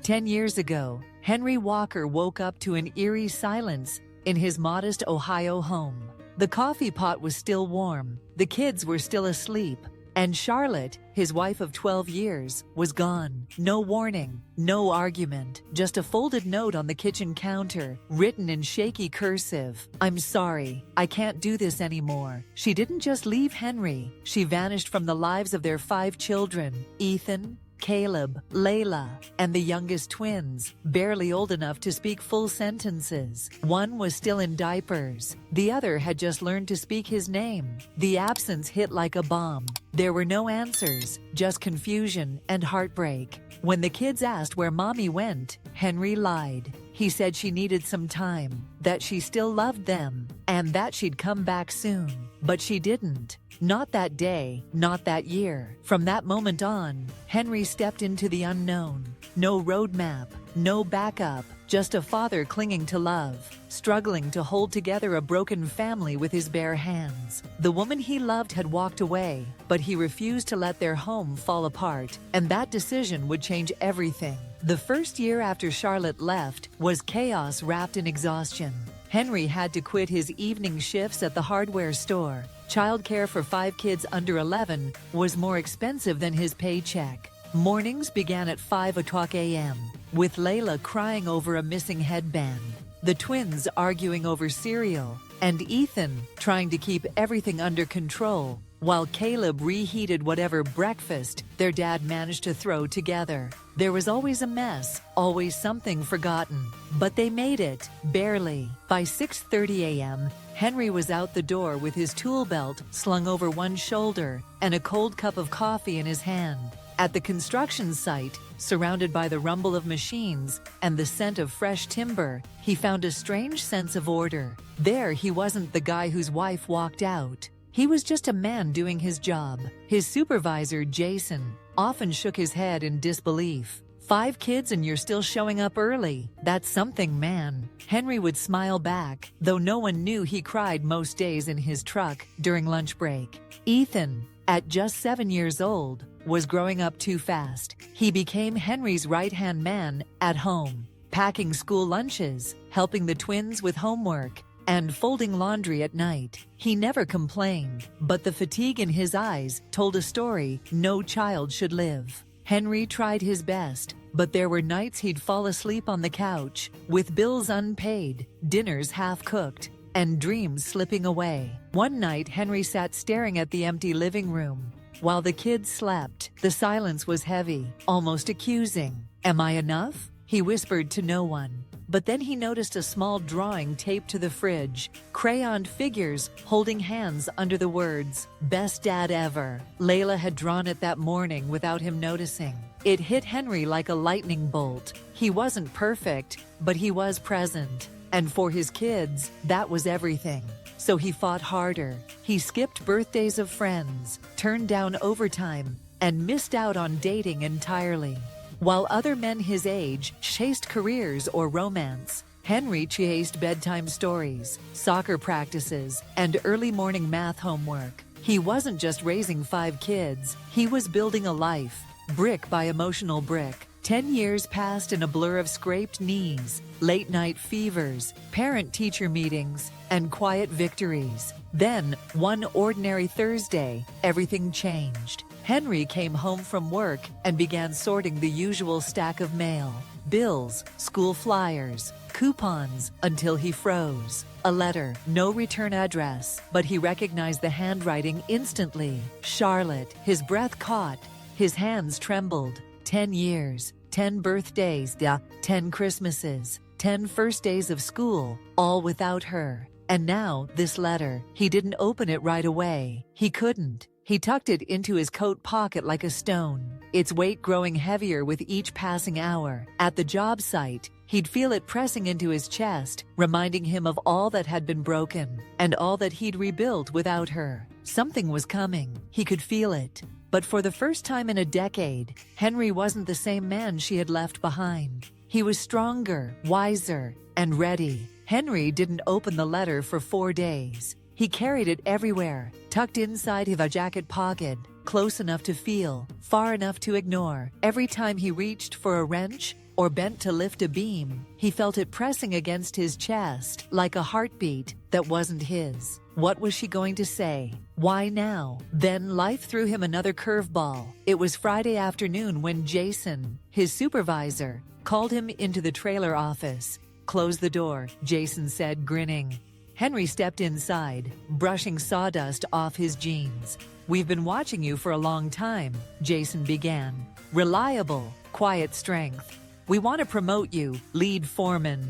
10 years ago, Henry Walker woke up to an eerie silence in his modest Ohio home. The coffee pot was still warm, the kids were still asleep, and Charlotte, his wife of 12 years, was gone. No warning, no argument, just a folded note on the kitchen counter, written in shaky cursive. "I'm sorry, I can't do this anymore." She didn't just leave Henry, she vanished from the lives of their 5 children, Ethan, Caleb, Layla, and the youngest twins, barely old enough to speak full sentences. One was still in diapers. The other had just learned to speak his name. The absence hit like a bomb. There were no answers, just confusion and heartbreak. When the kids asked where Mommy went, Henry lied. He said she needed some time, that she still loved them, and that she'd come back soon. But she didn't. Not that day, not that year. From that moment on, Henry stepped into the unknown. No roadmap, no backup, just a father clinging to love, struggling to hold together a broken family with his bare hands. The woman he loved had walked away, but he refused to let their home fall apart, and that decision would change everything. The first year after Charlotte left was chaos wrapped in exhaustion. Henry had to quit his evening shifts at the hardware store. Childcare for 5 kids under 11 was more expensive than his paycheck. Mornings began at 5 o'clock a.m., with Layla crying over a missing headband, the twins arguing over cereal, and Ethan trying to keep everything under control, while Caleb reheated whatever breakfast their dad managed to throw together. There was always a mess, always something forgotten. But they made it, barely. By 6:30 a.m., Henry was out the door with his tool belt slung over one shoulder and a cold cup of coffee in his hand. At the construction site, surrounded by the rumble of machines and the scent of fresh timber, he found a strange sense of order. There he wasn't the guy whose wife walked out. He was just a man doing his job. His supervisor, Jason, often shook his head in disbelief. 5 kids and you're still showing up early. That's something, man. Henry would smile back, though no one knew he cried most days in his truck during lunch break. Ethan, at just 7 years old, was growing up too fast. He became Henry's right-hand man at home, packing school lunches, helping the twins with homework, and folding laundry at night. He never complained, but the fatigue in his eyes told a story no child should live. Henry tried his best, but there were nights he'd fall asleep on the couch, with bills unpaid, dinners half-cooked, and dreams slipping away. One night, Henry sat staring at the empty living room. While the kids slept, the silence was heavy, almost accusing. "Am I enough?" he whispered to no one. But then he noticed a small drawing taped to the fridge, crayoned figures holding hands under the words, "Best Dad Ever." Layla had drawn it that morning without him noticing. It hit Henry like a lightning bolt. He wasn't perfect, but he was present. And for his kids, that was everything. So he fought harder. He skipped birthdays of friends, turned down overtime, and missed out on dating entirely. While other men his age chased careers or romance, Henry chased bedtime stories, soccer practices, and early morning math homework. He wasn't just raising 5 kids, he was building a life, brick by emotional brick. 10 years passed in a blur of scraped knees, late-night fevers, parent-teacher meetings, and quiet victories. Then, one ordinary Thursday, everything changed. Henry came home from work and began sorting the usual stack of mail. Bills, school flyers, coupons, until he froze. A letter, no return address, but he recognized the handwriting instantly. Charlotte. His breath caught. His hands trembled. 10 years, 10 birthdays, 10 Christmases, 10 first days of school, all without her. And now, this letter. He didn't open it right away. He couldn't. He tucked it into his coat pocket like a stone, its weight growing heavier with each passing hour. At the job site, he'd feel it pressing into his chest, reminding him of all that had been broken, and all that he'd rebuilt without her. Something was coming. He could feel it. But for the first time in a decade, Henry wasn't the same man she had left behind. He was stronger, wiser, and ready. Henry didn't open the letter for 4 days. He carried it everywhere, tucked inside his jacket pocket, close enough to feel, far enough to ignore. Every time he reached for a wrench, or bent to lift a beam, he felt it pressing against his chest like a heartbeat that wasn't his. What was she going to say? Why now? Then life threw him another curveball. It was Friday afternoon when Jason, his supervisor, called him into the trailer office. "Close the door," Jason said, grinning. Henry stepped inside, brushing sawdust off his jeans. "We've been watching you for a long time," Jason began. "Reliable, quiet strength. We want to promote you, lead foreman."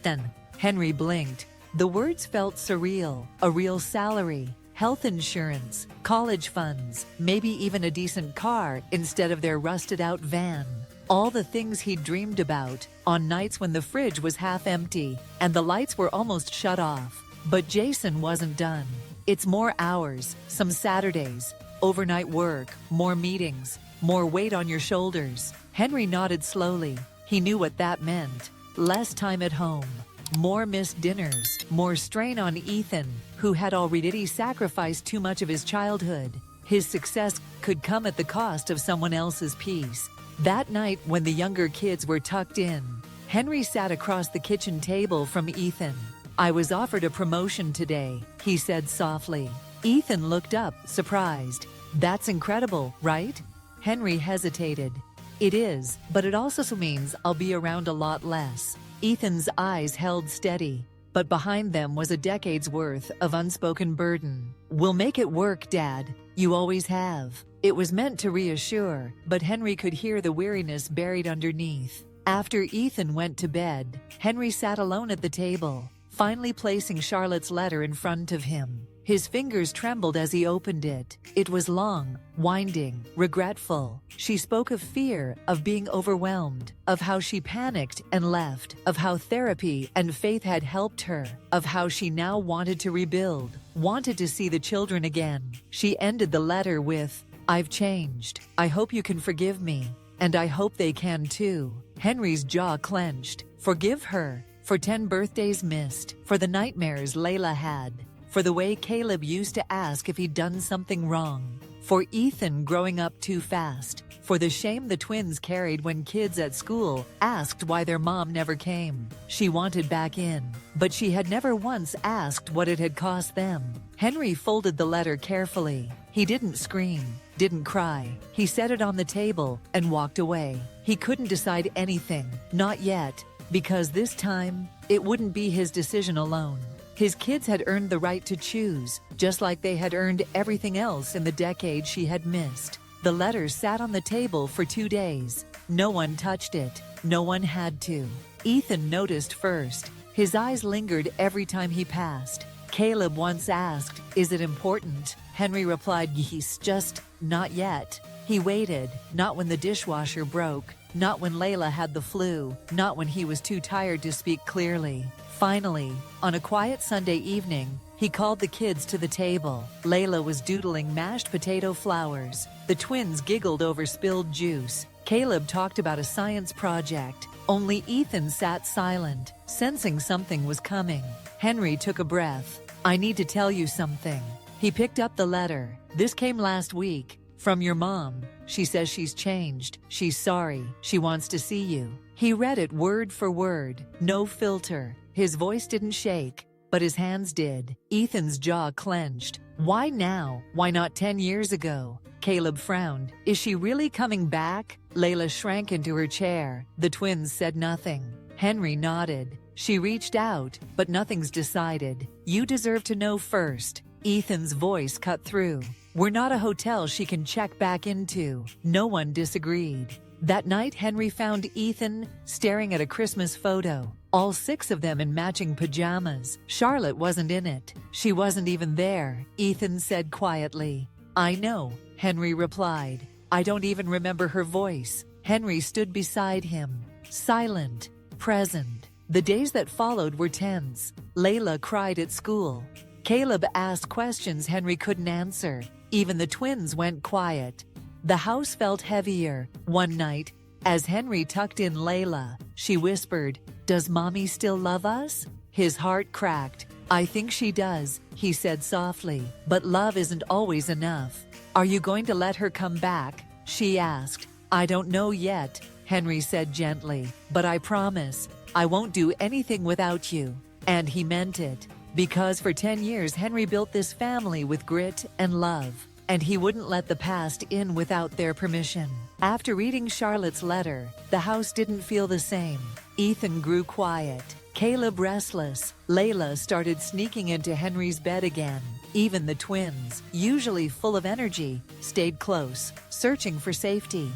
Then Henry blinked. The words felt surreal. A real salary, health insurance, college funds, maybe even a decent car instead of their rusted-out van. All the things he'd dreamed about on nights when the fridge was half empty and the lights were almost shut off. But Jason wasn't done. It's more hours, some Saturdays, overnight work, more meetings, more weight on your shoulders. Henry nodded slowly. He knew what that meant. Less time at home, more missed dinners, more strain on Ethan, who had already sacrificed too much of his childhood. His success could come at the cost of someone else's peace. That night, when the younger kids were tucked in, Henry sat across the kitchen table from Ethan. "I was offered a promotion today," he said softly. Ethan looked up, surprised. "That's incredible, right?" Henry hesitated. "It is, but it also means I'll be around a lot less." Ethan's eyes held steady, but behind them was a decade's worth of unspoken burden. "We'll make it work, Dad. You always have." It was meant to reassure, but Henry could hear the weariness buried underneath. After Ethan went to bed, Henry sat alone at the table, finally placing Charlotte's letter in front of him. His fingers trembled as he opened it. It was long, winding, regretful. She spoke of fear, of being overwhelmed, of how she panicked and left, of how therapy and faith had helped her, of how she now wanted to rebuild, wanted to see the children again. She ended the letter with, "I've changed. I hope you can forgive me. And I hope they can too." Henry's jaw clenched. Forgive her. For 10 birthdays missed. For the nightmares Layla had. For the way Caleb used to ask if he'd done something wrong. For Ethan growing up too fast. For the shame the twins carried when kids at school asked why their mom never came. She wanted back in, but she had never once asked what it had cost them. Henry folded the letter carefully. He didn't scream, didn't cry. He set it on the table and walked away. He couldn't decide anything, not yet, because this time, it wouldn't be his decision alone. His kids had earned the right to choose, just like they had earned everything else in the decade she had missed. The letter sat on the table for 2 days. No one touched it. No one had to. Ethan noticed first. His eyes lingered every time he passed. Caleb once asked, "Is it important?" Henry replied, "Yes, just not yet." He waited, not when the dishwasher broke, not when Layla had the flu, not when he was too tired to speak clearly. Finally, on a quiet Sunday evening, he called the kids to the table. Layla was doodling mashed potato flowers. The twins giggled over spilled juice. Caleb talked about a science project. Only Ethan sat silent, sensing something was coming. Henry took a breath. "I need to tell you something." He picked up the letter. "This came last week. From your mom. She says she's changed. She's sorry. She wants to see you." He read it word for word. No filter. His voice didn't shake, but his hands did. Ethan's jaw clenched. "Why now? Why not 10 years ago?" Caleb frowned. "Is she really coming back?" Layla shrank into her chair. The twins said nothing. Henry nodded. "She reached out, but nothing's decided. You deserve to know first." Ethan's voice cut through. "We're not a hotel she can check back into." No one disagreed. That night, Henry found Ethan staring at a Christmas photo. All 6 of them in matching pajamas. Charlotte wasn't in it. She wasn't even there, Ethan said quietly. "I know," Henry replied. "I don't even remember her voice." Henry stood beside him, silent, present. The days that followed were tense. Layla cried at school. Caleb asked questions Henry couldn't answer. Even the twins went quiet. The house felt heavier. One night, as Henry tucked in Layla, she whispered, "Does Mommy still love us?" His heart cracked. "I think she does," he said softly, "but love isn't always enough." "Are you going to let her come back?" she asked. "I don't know yet," Henry said gently, "but I promise, I won't do anything without you." And he meant it. Because for 10 years Henry built this family with grit and love, and he wouldn't let the past in without their permission. After reading Charlotte's letter, the house didn't feel the same. Ethan grew quiet, Caleb restless, Layla started sneaking into Henry's bed again. Even the twins, usually full of energy, stayed close, searching for safety.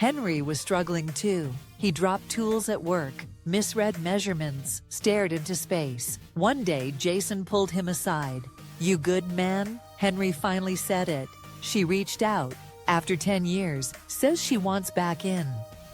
Henry was struggling too. He dropped tools at work, misread measurements, stared into space. One day, Jason pulled him aside. "You good, man?" Henry finally said it. "She reached out. After 10 years, says she wants back in."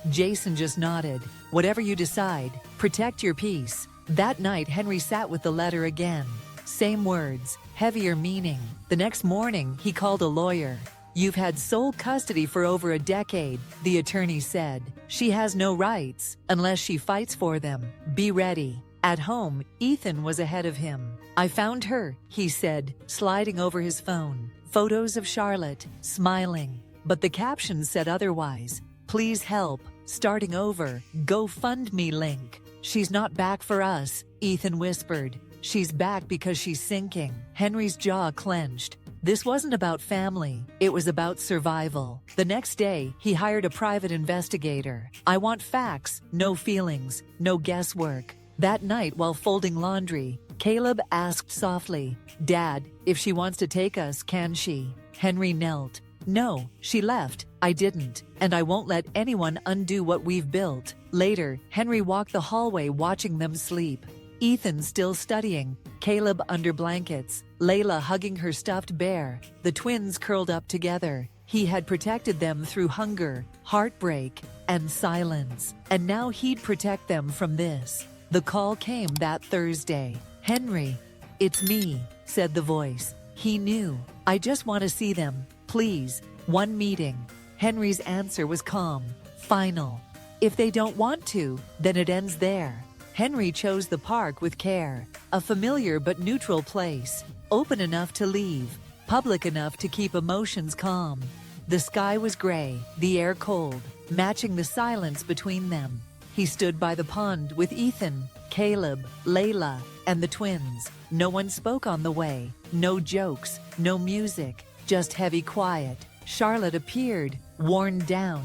Jason just nodded. "Whatever you decide, protect your peace." That night, Henry sat with the letter again. Same words, heavier meaning. The next morning, he called a lawyer. "You've had sole custody for over a decade," the attorney said. "She has no rights unless she fights for them. Be ready." At home, Ethan was ahead of him. "I found her," he said, sliding over his phone. Photos of Charlotte, smiling. But the caption said otherwise. "Please help. Starting over. GoFundMe link." "She's not back for us," Ethan whispered. "She's back because she's sinking." Henry's jaw clenched. This wasn't about family, it was about survival. The next day, he hired a private investigator. "I want facts, no feelings, no guesswork." That night, while folding laundry, Caleb asked softly, "Dad, if she wants to take us, can she?" Henry knelt. "No, she left. I didn't, and I won't let anyone undo what we've built." Later, Henry walked the hallway watching them sleep. Ethan still studying, Caleb under blankets, Layla hugging her stuffed bear, the twins curled up together. He had protected them through hunger, heartbreak, and silence, and now he'd protect them from this. The call came that Thursday. "Henry." "It's me," said the voice. He knew. "I just want to see them, please. One meeting." Henry's answer was calm, final. "If they don't want to, then it ends there." Henry chose the park with care, a familiar but neutral place, open enough to leave, public enough to keep emotions calm. The sky was gray, the air cold, matching the silence between them. He stood by the pond with Ethan, Caleb, Layla, and the twins. No one spoke on the way, no jokes, no music, just heavy quiet. Charlotte appeared, worn down,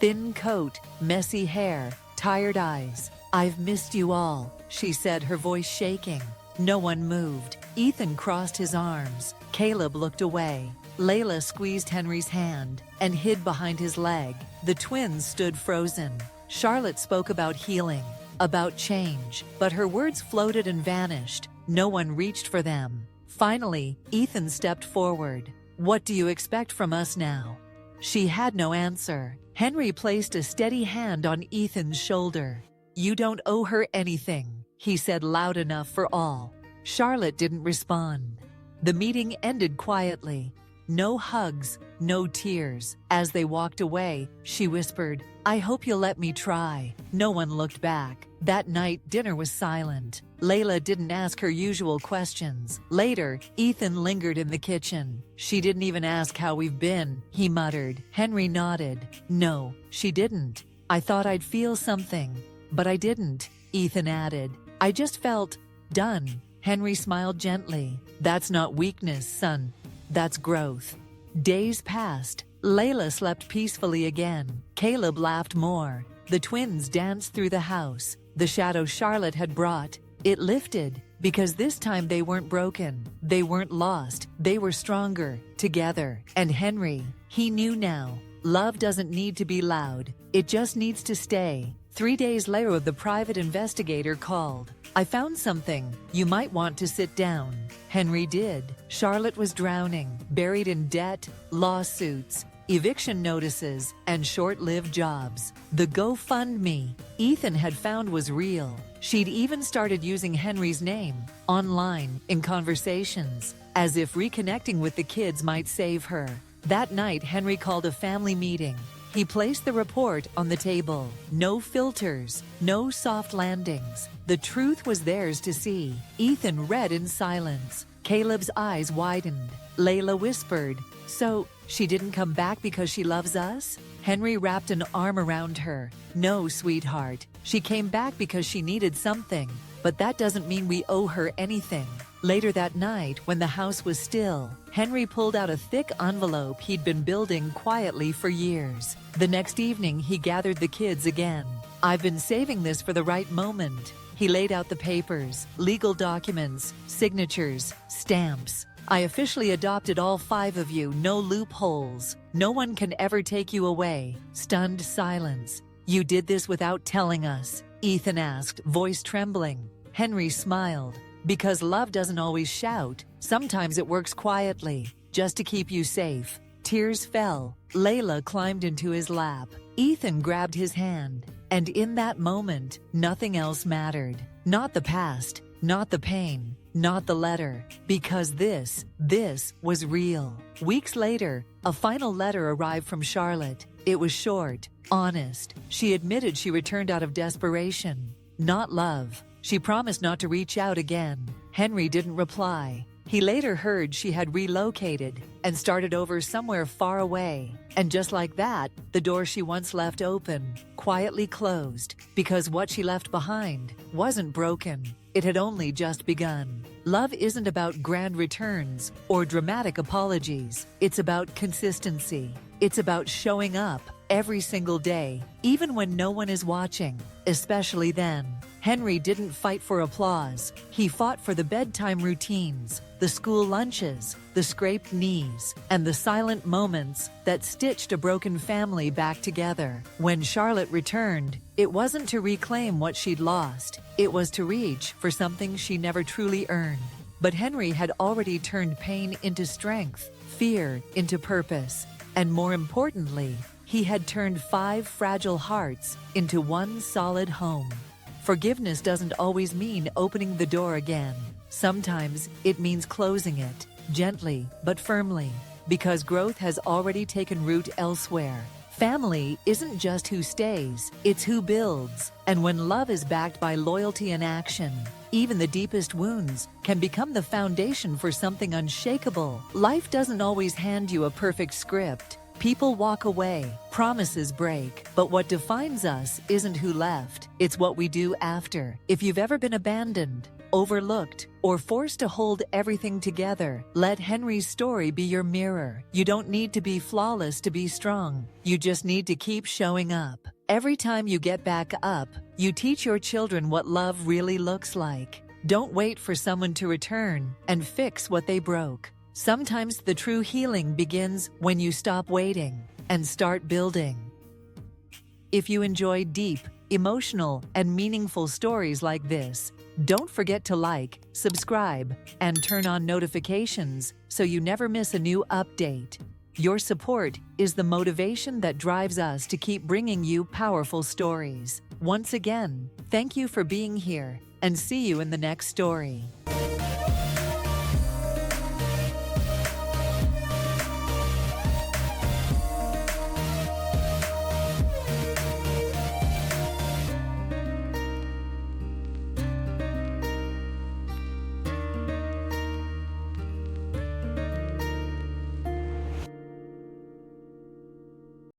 thin coat, messy hair, tired eyes. "I've missed you all," she said, her voice shaking. No one moved. Ethan crossed his arms. Caleb looked away. Layla squeezed Henry's hand and hid behind his leg. The twins stood frozen. Charlotte spoke about healing, about change, but her words floated and vanished. No one reached for them. Finally, Ethan stepped forward. "What do you expect from us now?" She had no answer. Henry placed a steady hand on Ethan's shoulder. "You don't owe her anything," he said loud enough for all. Charlotte didn't respond. The meeting ended quietly. No hugs, no tears. As they walked away, she whispered, "I hope you'll let me try." No one looked back. That night, dinner was silent. Layla didn't ask her usual questions. Later, Ethan lingered in the kitchen. "She didn't even ask how we've been," he muttered. Henry nodded. "No, she didn't. I thought I'd feel something. But I didn't," Ethan added. "I just felt done." Henry smiled gently. "That's not weakness, son. That's growth." Days passed. Layla slept peacefully again. Caleb laughed more. The twins danced through the house. The shadow Charlotte had brought, it lifted, because this time they weren't broken. They weren't lost. They were stronger, together. And Henry, he knew now, love doesn't need to be loud. It just needs to stay. 3 days later, the private investigator called. "I found something. You might want to sit down." Henry did. Charlotte was drowning, buried in debt, lawsuits, eviction notices, and short-lived jobs. The GoFundMe Ethan had found was real. She'd even started using Henry's name, online, in conversations, as if reconnecting with the kids might save her. That night, Henry called a family meeting. He placed the report on the table. No filters, no soft landings. The truth was theirs to see. Ethan read in silence. Caleb's eyes widened. Layla whispered, "So, she didn't come back because she loves us?" Henry wrapped an arm around her. "No, sweetheart. She came back because she needed something, but that doesn't mean we owe her anything." Later that night, when the house was still, Henry pulled out a thick envelope he'd been building quietly for years. The next evening, he gathered the kids again. "I've been saving this for the right moment." He laid out the papers, legal documents, signatures, stamps. "I officially adopted all 5 of you, no loopholes. No one can ever take you away." Stunned silence. "You did this without telling us?" Ethan asked, voice trembling. Henry smiled. "Because love doesn't always shout. Sometimes it works quietly, just to keep you safe." Tears fell. Layla climbed into his lap. Ethan grabbed his hand. And in that moment, nothing else mattered. Not the past, not the pain, not the letter. Because this was real. Weeks later, a final letter arrived from Charlotte. It was short, honest. She admitted she returned out of desperation, not love. She promised not to reach out again. Henry didn't reply. He later heard she had relocated and started over somewhere far away. And just like that, the door she once left open quietly closed, because what she left behind wasn't broken. It had only just begun. Love isn't about grand returns or dramatic apologies. It's about consistency. It's about showing up every single day, even when no one is watching, especially then. Henry didn't fight for applause. He fought for the bedtime routines, the school lunches, the scraped knees, and the silent moments that stitched a broken family back together. When Charlotte returned, it wasn't to reclaim what she'd lost. It was to reach for something she never truly earned. But Henry had already turned pain into strength, fear into purpose, and more importantly, he had turned 5 fragile hearts into one solid home. Forgiveness doesn't always mean opening the door again. Sometimes it means closing it, gently but firmly, because growth has already taken root elsewhere. Family isn't just who stays, it's who builds. And when love is backed by loyalty and action, even the deepest wounds can become the foundation for something unshakable. Life doesn't always hand you a perfect script. People walk away, promises break, but what defines us isn't who left, it's what we do after. If you've ever been abandoned, overlooked, or forced to hold everything together, let Henry's story be your mirror. You don't need to be flawless to be strong. You just need to keep showing up. Every time you get back up, you teach your children what love really looks like. Don't wait for someone to return and fix what they broke. Sometimes the true healing begins when you stop waiting and start building. If you enjoy deep, emotional, and meaningful stories like this, don't forget to like, subscribe, and turn on notifications so you never miss a new update. Your support is the motivation that drives us to keep bringing you powerful stories. Once again, thank you for being here, and see you in the next story.